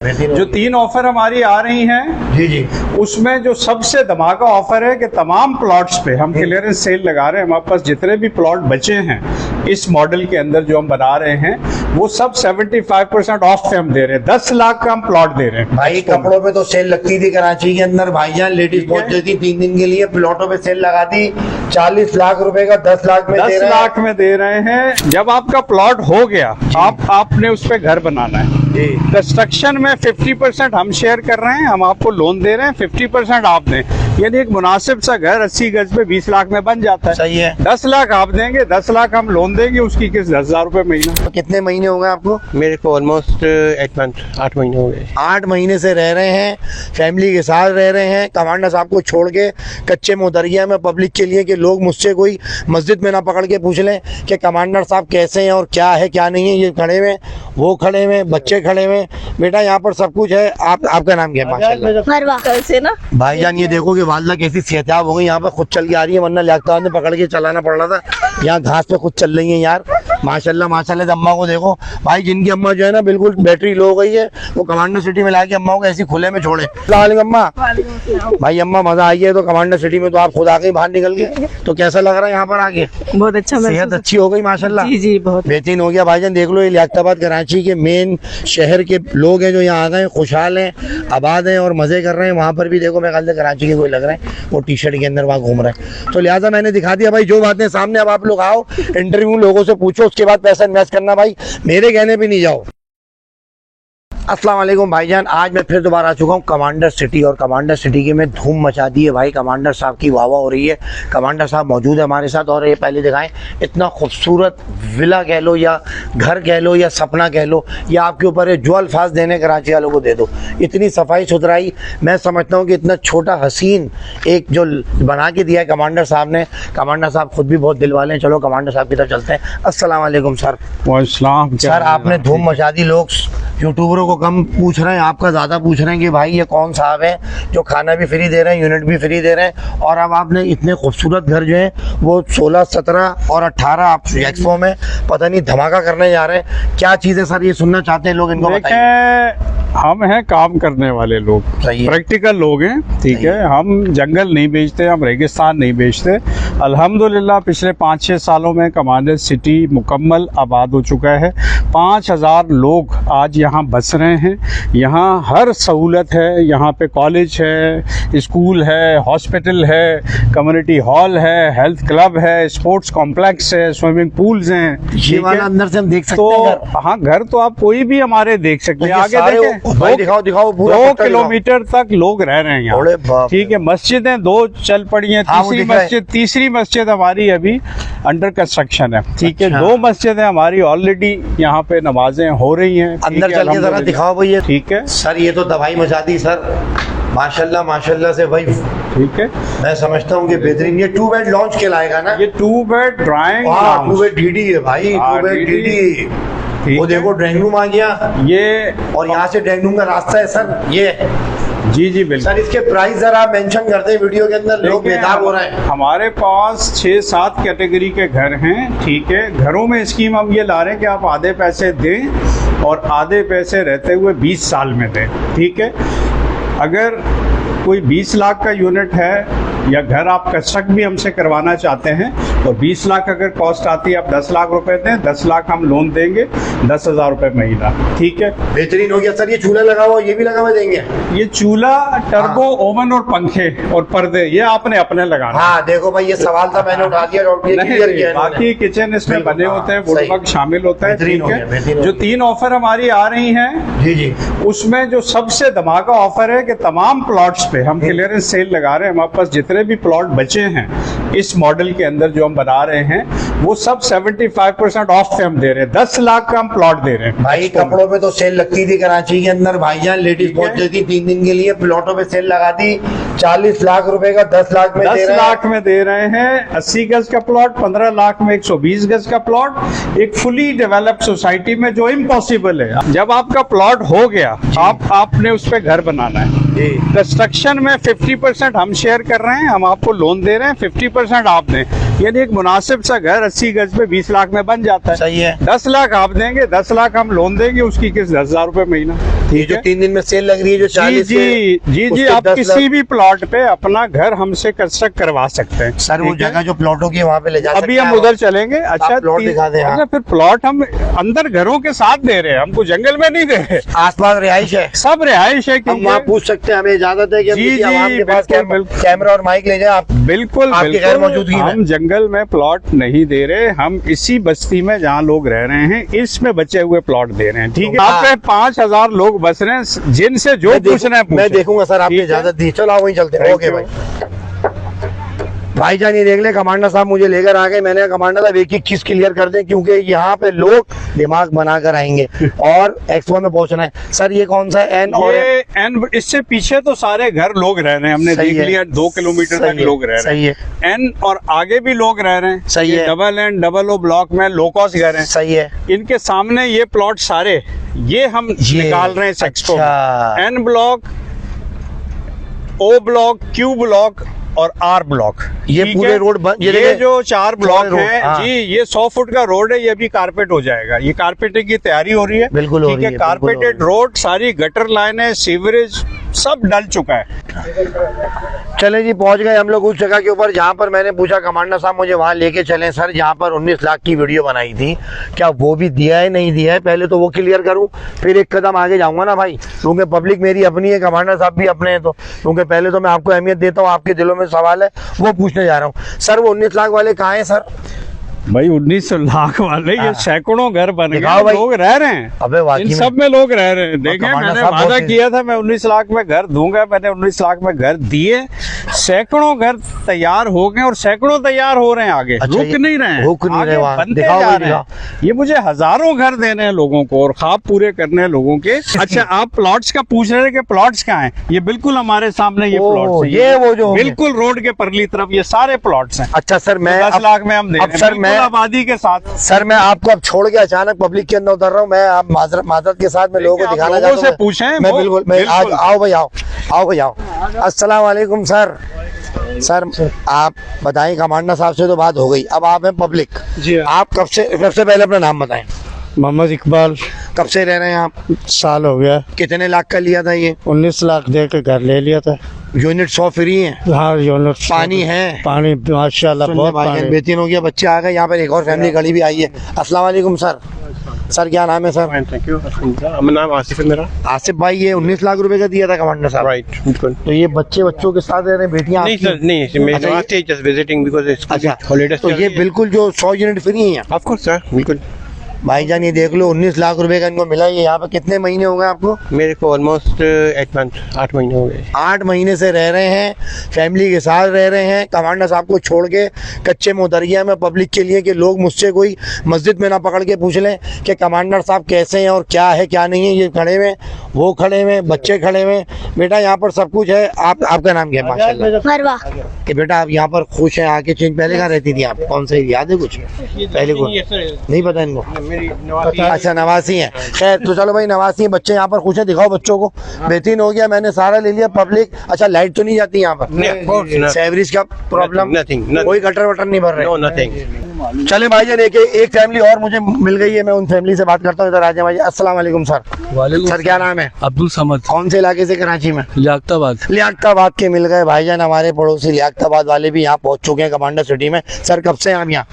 जो 3 ऑफर हमारी आ रही हैं जी जी, उसमें जो सबसे धमाका ऑफर है कि तमाम प्लॉट्स पे हम क्लियरेंस सेल लगा रहे हैं। हमारे पास जितने भी प्लॉट बचे हैं इस मॉडल के अंदर जो हम बना रहे हैं वो सब 75% ऑफ पे हम दे रहे हैं। 10 लाख का हम प्लॉट दे रहे हैं। भाई कपड़ों पे तो सेल लगती थी कराची के अंदर, भाईजान लेडीज पहुंचती थी 3 दिन के लिए, प्लॉटों पे सेल लगा दी 40 लाख रुपए का 10 लाख में 10 लाख में दे रहे हैं। जब आपका प्लॉट हो गया आपने उस पे घर बनाना है। कंस्ट्रक्शन में 50% हम शेयर कर रहे हैं, हम आपको लोन दे रहे हैं, 50% आप दें, यानी एक मुनासिब सा घर 80 गज पे 20 लाख में बन जाता है। सही है। 10 लाख आप देंगे, 10 लाख हम लोन देंगे, उसकी किस्त 10,000 रुपए महीना। तो कितने महीने हो गए आपको? मेरे को ऑलमोस्ट 8 मंथ 8 महीने हो गए। 8 महीने से रह रहे हैं, फैमिली के साथ रह रहे हैं। कमांडर साहब को छोड़ के कच्चे में उतर गया मैं पब्लिक के लिए कि लोग मुझसे कोई मस्जिद में ना पकड़ के पूछ लें कि कमांडर साहब कैसे हैं और क्या है क्या नहीं है। ये खड़े हुए, वो खड़े हुए, बच्चे खड़े हुए। बेटा यहाँ पर सब कुछ है। आपका नाम क्या है? माशाल्लाह कल से ना भाईजान ये देखो कि वालदा कैसी सेहतियाब हो गई, यहाँ पर खुद चल के आ रही है, वरना लियाकत ने पकड़ के चलाना पड़ रहा था। यहाँ घास पे खुद चल रही है यार, माशाल्लाह माशाल्लाह। अम्मा को देखो भाई, जिनकी अम्मा जो है ना बिल्कुल बैटरी लो हो गई है, वो कमांडर सिटी में लाके अम्मा को ऐसी खुले में छोड़े। अम्मा भाई, अम्मा मजा आई है तो कमांडर सिटी में तो आप खुद आ गई बाहर निकल के, तो कैसा लग रहा है यहाँ पर आके? बहुत अच्छा, सेहत अच्छी हो गई माशाल्लाह। जी जी बहुत बेहतरीन हो गया भाईजान। देख लो ये लियाकताबाद कराची के मेन शहर के लोग हैं जो यहाँ आ गए, खुशहाल हैं, आबाद हैं और मजे कर रहे हैं। वहाँ पर भी देखो मैं कल कराची के कोई लग रहे हैं वो टी-शर्ट के अंदर वहाँ घूम रहे हैं। तो लिहाजा मैंने दिखा दिया भाई जो बातें सामने। अब आप लोग आओ, इंटरव्यू लोगों से पूछो, उसके बाद पैसा इन्वेस्ट करना भाई, मेरे कहने पे नहीं जाओ। अस्सलाम वालेकुम भाईजान, आज मैं फिर दोबारा आ चुका हूँ कमांडर सिटी, और कमांडर सिटी की में धूम मचा दी है भाई। कमांडर साहब की वाह वाह हो रही है। कमांडर साहब मौजूद है हमारे साथ, और ये पहले दिखाएं, इतना खूबसूरत विला कह लो या घर कह लो या सपना कह लो, या आपके ऊपर है, जो अल्फाज देने कराची वालों को दे दो। इतनी सफाई सुथराई, मैं समझता हूँ कि इतना छोटा हसीन एक जो बना के दिया है कमांडर साहब ने। कमांडर साहब खुद भी बहुत दिल वाले हैं। चलो कमांडर साहब की तरफ चलते हैं। अस्सलाम वालेकुम सर। वालेकुम सर आपने धूम मचा दी, लोग यूट्यूबरों को कम पूछ रहे हैं, आपका ज़्यादा पूछ रहे हैं कि भाई ये कौन साहब है जो खाना भी फ्री दे रहे हैं, यूनिट भी फ्री दे रहे हैं, और अब आपने इतने खूबसूरत घर जो हैं वो 16, 17 और 18 आप एक्सपो में पता नहीं धमाका करने जा रहे हैं। क्या चीज़ है सर, ये सुनना चाहते हैं लोग, इनको बताइए। हम हैं काम करने वाले लोग, प्रैक्टिकल लोग हैं, ठीक है। हम जंगल नहीं बेचते, हम रेगिस्तान नहीं बेचते। अल्हम्दुलिल्लाह पिछले 5-6 सालों में कमांडर सिटी मुकम्मल आबाद हो चुका है। 5000 लोग आज यहाँ बस रहे हैं। यहाँ हर सहूलत है, यहाँ पे कॉलेज है, स्कूल है, हॉस्पिटल है, कम्युनिटी हॉल है, हेल्थ क्लब है, स्पोर्ट्स कॉम्प्लेक्स है, स्विमिंग पूल्स हैं। ये वाला अंदर से हम देख सकते हैं तो हाँ, घर तो आप कोई भी हमारे देख सकते हैं। आगे देखें, दिखाओ 2 किलोमीटर तक लोग रह रहे हैं यहाँ, ठीक है। मस्जिदें 2 चल पड़ी हैं, तीसरी मस्जिद हमारी अभी अंडर कंस्ट्रक्शन है, ठीक है। 2 मस्जिदें हमारी ऑलरेडी यहाँ पे नमाजें हो रही हैं। अंदर चल के जरा दिखाओ भैया, ठीक है सर। ये तो दवाई मचा दी सर, माशाल्लाह माशाल्लाह से भाई, ठीक है। मैं समझता हूँ कि बेहतरीन। ये 2 बेड लॉन्च कहलाएगा ना? ये 2 बेड ड्राइंग, 2 बेड डीडी है भाई, 2 बेड डीडी। वो देखो ड्राइंग रूम आ गया ये, और यहाँ से ड्राइंग रूम का रास्ता है सर, ये। जी जी बिल्कुल सर इसके प्राइस जरा मेंशन करते हैं वीडियो के अंदर, लोग बेताब हो रहे हैं। हमारे पास 6-7 कैटेगरी के घर हैं, ठीक है। घरों में स्कीम हम ये ला रहे हैं कि आप आधे पैसे दें और आधे पैसे रहते हुए 20 साल में दें, ठीक है। अगर कोई 20 लाख का यूनिट है या घर आप कंस्ट्रक्ट भी हमसे करवाना चाहते हैं तो 20 लाख अगर कॉस्ट आती है, आप 10 लाख रुपए दें, 10 लाख हम लोन देंगे, 10,000 रुपए महीना, ठीक है। बेहतरीन हो गया सर। ये चूल्हा लगा हुआ, ये भी लगा हुआ देंगे? ये चूल्हा, टर्बो, ओवन और पंखे और पर्दे ये आपने अपने लगाना। हाँ देखो भाई, ये सवाल था मैंने उठा दिया, क्लियर किया। बाकी किचन इसमें बने होते हैं, वुडवर्क शामिल होता है, ठीक है। जो 3 ऑफर हमारी आ रही हैं जी जी, उसमें जो सबसे धमाका ऑफर है कि तमाम प्लॉट्स पे हम क्लियरेंस सेल लगा रहे हैं। हमारे पास जितने भी प्लॉट बचे हैं इस मॉडल के अंदर जो हम बना रहे हैं वो सब 75% ऑफ पे हम दे रहे हैं। 10 लाख का हम प्लॉट दे रहे हैं। भाई कपड़ों पे तो सेल लगती थी कराची के अंदर, भाईजान लेडीज पहुंचती थी 3 दिन के लिए, प्लॉटों पे सेल लगा दी 40 लाख रुपए का 10 लाख में 10 लाख में दे रहे हैं। 80 गज का प्लॉट, 15 लाख में 120 गज का प्लॉट, एक फुली डेवलप्ड सोसाइटी में, जो इम्पॉसिबल है। जब आपका प्लॉट हो गया आपने उस पे घर बनाना है। जी। कंस्ट्रक्शन में 50% हम शेयर कर रहे हैं, हम आपको लोन दे रहे हैं, 50% आप दें, यानी एक मुनासिब सा घर 80 गज पे 20 लाख में बन जाता है। सही है। 10 लाख आप देंगे, 10 लाख हम लोन देंगे, उसकी किस्त 10,000 रुपए महीना। ये जो 3 दिन में सेल लग रही है जो जी 40 जी जी, आप किसी भी प्लॉट पे अपना घर हमसे कंस्ट्रक्ट करवा सकते हैं। सर वो ठीक है? जगह जो प्लॉटों की वहाँ पे ले जा अभी हम उधर चलेंगे। अच्छा प्लॉट दिखा दें। अच्छा, फिर प्लॉट हम अंदर घरों के साथ दे रहे हैं, हमको जंगल में नहीं दे रहे। आसपास रिहाइश है, सब रिहाइश है। हम वहाँ पूछ सकते हैं, हमें इजाजत है कि हम जी, किसी जी, आवाम के पास बिल्कुल, कैमरा और माइक ले जाए आप? बिल्कुल आपकी गैर मौजूदगी में। हम जंगल में प्लॉट नहीं दे रहे, हम इसी बस्ती में जहाँ लोग रह रहे हैं इसमें बचे हुए प्लॉट दे रहे हैं। ठीक है, यहाँ पे 5,000 लोग बस रहे हैं, जिनसे जो पूछना है मैं देखूंगा सर, आपकी ठीक है? इजाजत दी, चलो आप वहीं चलते हैं। Thank okay you. भाईजान ये देख ले, कमांडर साहब मुझे लेकर आ गए। मैंने कहा कमांडर साहब एक चीज क्लियर कर दें, क्योंकि यहाँ पे लोग दिमाग बना कर आएंगे और एक्सपो में पहुंचना है। सर ये कौन सा है? एन और ये एन, इससे पीछे तो सारे घर लोग रह रहे हैं, हमने सही देख है। लिया 2 किलोमीटर सही तक है, लोग रह रहे सही हैं। एन और आगे भी लोग रह रहे हैं। सही ये है। Double N double O block में लो कॉस्ट घर हैं। सही है। इनके सामने ये प्लॉट सारे ये हम निकाल रहे हैं इस एक्सपो में। अच्छा। एन ब्लॉक, ओ ब्लॉक, क्यू ब्लॉक और आर ब्लॉक, ये ठीक पूरे है? रोड ये ये जो 4 ब्लॉक रोड, हैं हाँ। जी, ये 100 फुट का रोड है, ये भी कारपेट हो जाएगा। ये कारपेटिंग की तैयारी हो रही है। बिल्कुल हो ठीक रही है, है, बिल्कुल हो रही कारपेटेड रोड, सारी गटर लाइनें, सीवरेज सब डल चुका है। चले जी, पहुंच गए हम लोग उस जगह के ऊपर जहां पर मैंने पूछा कमांडर साहब मुझे वहां लेके चलें। सर जहां पर 19 लाख की वीडियो बनाई थी, क्या वो भी दिया है नहीं दिया है? पहले तो वो क्लियर करूं, फिर एक कदम आगे जाऊंगा ना भाई, क्योंकि पब्लिक मेरी अपनी है, कमांडर साहब भी अपने हैं। तो क्योंकि पहले तो मैं आपको अहमियत देता हूँ, आपके दिलों में सवाल है वो पूछने जा रहा हूँ। सर वो 19 लाख वाले कहाँ हैं सर? भाई 19 लाख वाले ये सैकड़ों घर बन दिखाओ गए, भाई। लोग रह रहे हैं। अबे वाकई इन में। सब में लोग रह रहे हैं। देखें, कमांडर मैंने साहब वादा बहुत किया था मैं 19 लाख में घर दूंगा, मैंने 19 लाख में घर दिए। सैकड़ों घर तैयार हो गए और सैकड़ों तैयार हो रहे हैं आगे। अच्छा, रुक नहीं रहे हैं, रुक नहीं आगे रहे वहाँ। बनते दिखाओ जा भाई, रहे हैं। ये मुझे हजारों घर देने हैं लोगों को और ख्वाब पूरे करने हैं लोगों के। अच्छा, आप प्लॉट्स का पूछ रहे थे कि प्लॉट्स कहाँ हैं? ये बिल्कुल हमारे सामने ये ओ, प्लॉट्स हैं। ये वो जो होंगे। बिल्कुल रोड के परली तरफ ये सारे प्लॉट्स हैं। अच्छा सर मैं 10 लाख में हम दे अब रहे हैं, सर बिल्कुल मैं आबादी के साथ। सर मैं आपको अब छोड़ के अचानक पब्लिक के अंदर उतर रहा हूँ। मैं आप माजरत के साथ में लोगों को आप दिखाना लोगों चाहता से हूँ। पूछें, मैं वो- बिल्कुल मैं आज बिल्कुल। आओ भाई, आओ भाई, आओ। अस्सलाम वालेकुम सर। सर आप बताएं, कमांडर साहब से तो बात हो गई, अब आप हैं पब्लिक। जी आप सबसे पहले अपना नाम बताएं। मोहम्मद इकबाल, कब से रह रहे हैं आप? साल हो गया। कितने लाख का लिया था ये? 19 लाख दे के घर ले लिया था। यूनिट 100 फ्री है? हाँ यूनिट पानी है? पानी माशाल्लाह बहुत पानी। बेहतरीन हो गया, बच्चे आ गए। यहाँ पर एक और फैमिली खड़ी भी आई है। अस्सलाम वालेकुम सर। सर क्या नाम है सर? Thank you. मेरा नाम आसिफ है मेरा। आसिफ भाई, ये 19 लाख रुपए का दिया था कमांडर साहब? राइट, बिल्कुल। तो ये बच्चों के साथ रह रहे हैं, बेटियां नहीं आपकी? सर, नहीं मैं अच्छा, ये- जस्ट विजिटिंग बिकॉज़ इट्स अच्छा हॉलीडेज। तो ये बिल्कुल जो 100 यूनिट फ्री है ऑफ कोर्स सर, बिल्कुल। भाईजान। ये देख लो 19 लाख रुपए का इनको मिला। ये यहाँ पे कितने महीने हो गए आपको? मेरे को ऑलमोस्ट 8 महीने हो गए। 8 महीने से रह रहे हैं, फैमिली के साथ रह रहे हैं। कमांडर साहब को छोड़ के कच्चे में उतर गया मैं पब्लिक के लिए, कि लोग मुझसे कोई मस्जिद में ना पकड़ के पूछ लें कि कमांडर साहब कैसे हैं और क्या है क्या नहीं है। ये खड़े हुए, वो खड़े हुए, बच्चे खड़े हुए। बेटा यहाँ पर सब कुछ है। आपका नाम क्या है? माशाल्लाह। मरवा। कि बेटा आप यहाँ पर खुश हैं आके? चेंज पहले कहाँ रहती थी आप? कौन सा याद है कुछ पहले को? नहीं पता इनको? अच्छा नवासी है। खैर तो चलो भाई, नवासी है, बच्चे यहाँ पर खुश हैं। दिखाओ बच्चों को। बेहतरीन हो गया, मैंने सारा ले लिया। पब्लिक अच्छा, लाइट तो नहीं जाती यहाँ पर? सेवरेज का प्रॉब्लम? Nothing. कोई गटर वटर नहीं भर रहे? No nothing. चले भाईजान, एक फैमिली और मुझे मिल गई है, मैं उन फैमिली से बात करता हूँ। इधर आ जाए भाई। अस्सलाम वालेकुम सर। सर क्या नाम है? अब्दुल समद, कौन से इलाके से? कराची में लियाकताबाद। लियाकताबाद के मिल गए भाईजान। हमारे पड़ोसी लियाकताबाद वाले भी यहाँ पहुँच चुके हैं कमांडर सिटी में। सर कब से हैं आप यहाँ?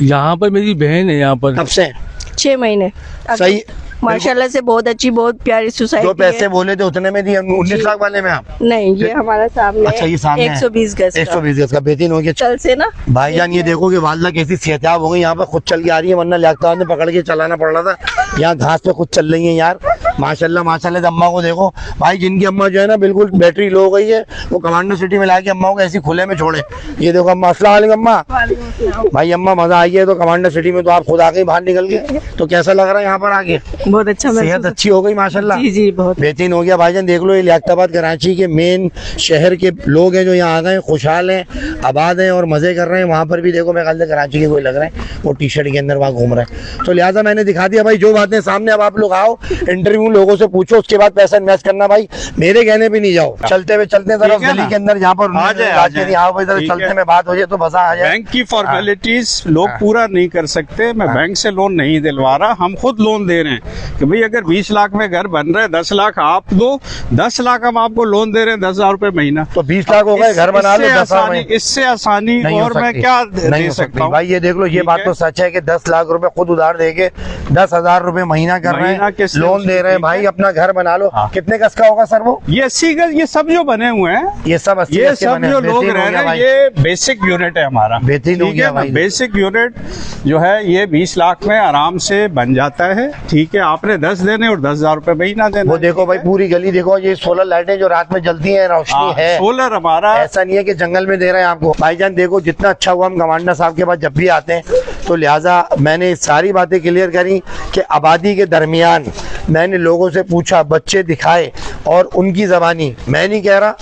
यहाँ पर मेरी बहन है यहाँ पर। कब से? 6 महीने। सही। माशाल्लाह से बहुत अच्छी, बहुत प्यारी सोसाइटी जो पैसे बोले थे उतने में दिए? 19 लाख वाले में आप? नहीं, ये हमारा सामने अच्छा ये सामने 120 गज का। 120 गज का। बेहतरीन हो गया। चल से ना भाईजान ये देखो कि वालदा कैसी सेहतियाब हो गई, यहाँ पर खुद चल के आ रही है, वरना लियाकताबाद में पकड़ के चलाना पड़ रहा था। यहाँ घास पे खुद चल रही है यार, माशाल्लाह माशाल्लाह। अम्मा को देखो भाई, जिनकी अम्मा जो है ना बिल्कुल बैटरी लो हो गई है, वो कमांडर सिटी में लाके अम्मा को ऐसी खुले में छोड़े। ये देखो अम्मा। अस्सलाम वालेकुम अम्मा। भाई अम्मा मजा आई है तो कमांडर सिटी में? तो आप खुद आ गई बाहर निकल के, तो कैसा लग रहा है यहाँ पर आके? बहुत अच्छा सेहत अच्छी हो गई माशाल्लाह? जी जी बहुत। बेहतरीन हो गया भाईजान। देख लो ये लियाकताबाद कराची के मेन शहर के लोग हैं जो यहाँ आ गए, खुशहाल हैं, आबाद हैं और मज़े कर रहे हैं। वहाँ पर भी देखो मैं कल कराची के कोई लग रहे हैं, वो टी शर्ट के अंदर वहाँ घूम रहे हैं। तो लिहाजा मैंने दिखा दिया भाई जो बातें सामने। अब आप लोग आओ, इंटरव्यू हूँ, लोगों से पूछो, उसके बाद पैसा इन्वेस्ट करना भाई, मेरे कहने पे नहीं जाओ। चलते हुए चलते तरफ ठीक है गली ना? के अंदर जहाँ पर आ जाए, आ जाए। यहाँ पर ठीक चलते है। में बात हो जाए तो मजा आ जाए। बैंक की फॉर्मेलिटीज लोग पूरा नहीं कर सकते। मैं बैंक से लोन नहीं दिलवा रहा, हम खुद लोन दे रहे हैं कि भाई अगर 20 लाख में घर बन रहा है, 10 लाख आप दो, 10 लाख हम आपको लोन दे रहे हैं, 10,000 रुपए महीना। तो 20 लाख हो गए, घर बना लो, 10 आसानी, इससे आसानी नहीं हो और मैं सकती। क्या नहीं दे हो सकता सकती हूँ भाई। ये देख लो, ये ठीक बात है? तो सच है कि 10 लाख रुपए खुद उधार देके 10,000 रुपए महीना कर रहे महीना हैं, किस लोन दे रहे हैं ठीक भाई, है? अपना घर बना लो। हाँ। कितने गज का होगा सर वो? ये 80 गज, ये सब जो बने हुए हैं, ये सब 80 ये गज के सब बने जो हैं। लोग बेहतरीन रह हो रहे गया हैं, भाई। ये बेसिक यूनिट है हमारा। बेहतरीन हो ठीक गया है ना? भाई। बेसिक यूनिट जो है ये 20 लाख में आराम से बन जाता है। ठीक है, आपने 10 देने और 10,000 रुपए महीना देना। वो देखो भाई, पूरी गली देखो, ये सोलर लाइटें जो रात में जलती हैं, रोशनी है। सोलर हमारा ऐसा नहीं है कि जंगल में दे रहे हैं आपको। भाईजान देखो, जितना अच्छा हुआ हम कमांडर साहब के पास जब भी आते हैं, तो लिहाजा मैंने सारी बातें क्लियर करी कि आबादी के दरमियान मैंने लोगों से पूछा, बच्चे दिखाए, और उनकी ज़बानी, मैं नहीं कह रहा,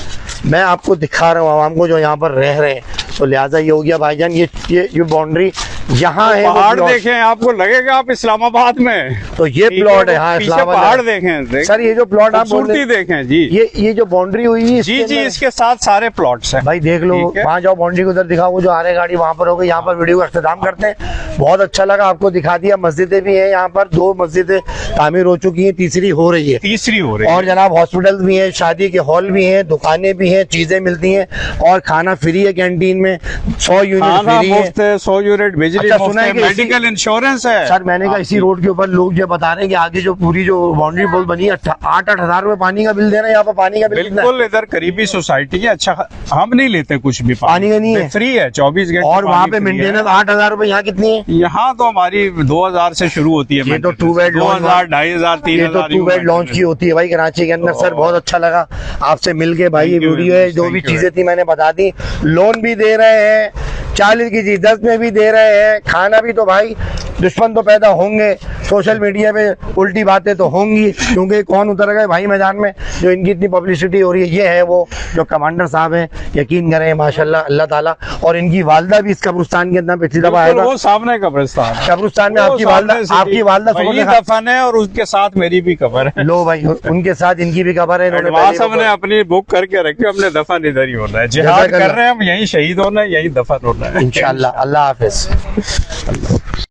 मैं आपको दिखा रहा हूँ आवाम को जो यहाँ पर रह रहे हैं। तो लिहाजा ये हो गया भाईजान, ये बाउंड्री यहाँ है। वो पहाड़ प्लॉट। देखें, आपको लगेगा आप इस्लामाबाद में। तो ये ठीक है, प्लॉट है, वो हाँ, पीछे इस्लामाबाद पहाड़ है। देखें सर ये जो प्लॉट आप बोल खूबसूरती रहे हैं, देखें जी। ये जो बाउंड्री हुई है, जी इसके जी, अंदर- इसके साथ सारे प्लॉट्स हैं। भाई देख लो, ठीक है। वहाँ जाओ, बाउंड्री को उधर दिखाओ, वो जो आ रहे गाड़ी वहाँ पर हो गई। यहाँ पर वीडियो का अख्तिताम करते हैं। बहुत अच्छा लगा, आपको दिखा दिया। मस्जिदें भी हैं यहाँ पर, 2 मस्जिदें तामीर हो चुकी हैं, तीसरी हो रही है। तीसरी हो रही और है। जनाब हॉस्पिटल भी हैं, शादी के हॉल भी हैं, दुकानें भी हैं, चीजें मिलती हैं, और खाना फ्री है कैंटीन में, 100 यूनिट खाना फ्री है। मुफ्त है, 100 यूनिट बिजली अच्छा, मुफ्त सुना है है, कि इसी- मेडिकल इंश्योरेंस है। सर मैंने कहा इसी रोड के ऊपर लोग जो बता रहे हैं कि आगे जो पूरी जो बाउंड्री पुल बनी है, 8-8 हजार रुपए पानी का बिल देना है। यहाँ पर पानी का बिल कितना है? बिल्कुल, इधर करीबी सोसाइटी है। अच्छा, हम नहीं लेते कुछ भी पानी का नहीं है? फ्री है, 24 घंटे। और वहाँ पानी पे फ्री है। मेंटेनेंस 8,000 रुपए, यहाँ कितनी है? यहाँ तो हमारी 2,000 से शुरू होती है। ये तो 2 बेड 2,000, 2,500, ये तो 3,000 2 बेड लॉन्च की होती है भाई कराची के अंदर। सर बहुत अच्छा लगा आपसे मिलके भाई। ये Thank you वीडियो very है, much, जो thank भी you चीजें थी मैंने बता दी। लोन भी दे रहे हैं, 40 की चीज 10 में भी दे रहे हैं। खाना भी, तो भाई दुश्मन तो पैदा होंगे, सोशल मीडिया पे उल्टी बातें तो होंगी, क्योंकि कौन उतर गए भाई मैदान में, जो इनकी इतनी पब्लिसिटी हो रही है। ये है वो जो कमांडर साहब हैं, यकीन करें माशाल्लाह, अल्लाह ताला। और इनकी वालदा भी इस कब्रिस्तान के अंदर पिछली दफा आया बिल्कुल, था वो सामने कब्रिस्तान है। कब्रिस्तान में। वो आपकी सामने वालदा, से आपकी वालदा वही सुबह खा- दफन है, और उसके साथ मेरी भी कब्र है। लो भाई, उनके साथ इनकी भी खबर है। इन्होंने एडवांस पहले हमने अपनी बुक करके रखी, हमने दफन इधर ही होना है। जिहाद जज़ाकल्लाह। कर रहे हैं हम, यहीं शहीद होना है, यहीं दफन होना है। इंशाल्लाह। अल्लाह हाफिज।